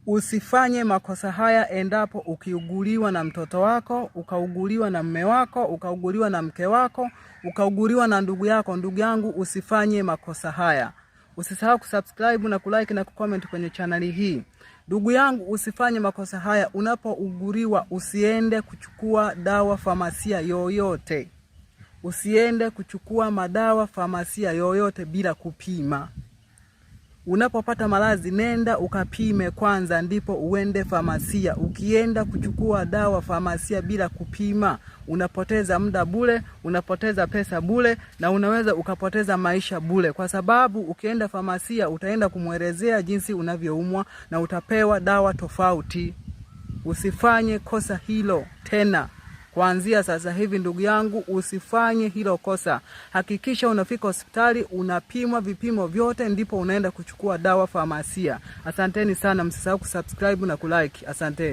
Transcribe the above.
Usifanye makosa haya endapo ukiuguliwa na mtoto wako, ukauguliwa na mme wako, ukauguliwa na mke wako, ukauguliwa na ndugu yako. Ndugu yangu, usifanye makosa haya. Usisahau kusubscribe na kulike na kucomment kwenye channel hii. Ndugu yangu, usifanye makosa haya. Unapouguliwa usiende kuchukua dawa famasia yoyote. Usiende kuchukua madawa famasia yoyote bila kupima. Unapopata maradhi nenda ukapime kwanza ndipo uende famasia. Ukienda kuchukua dawa famasia bila kupima, unapoteza muda bure, unapoteza pesa bure, na unaweza ukapoteza maisha bure. Kwa sababu ukienda famasia utaenda kumwelezea jinsi unavyoumwa na utapewa dawa tofauti. Usifanye kosa hilo tena. Kuanzia sasa hivi ndugu yangu, usifanye hilo kosa. Hakikisha unafika hospitali, unapimwa vipimo vyote, ndipo unaenda kuchukua dawa famasia. Asanteni sana, msisahau kusubscribe na kulike. Asanteni.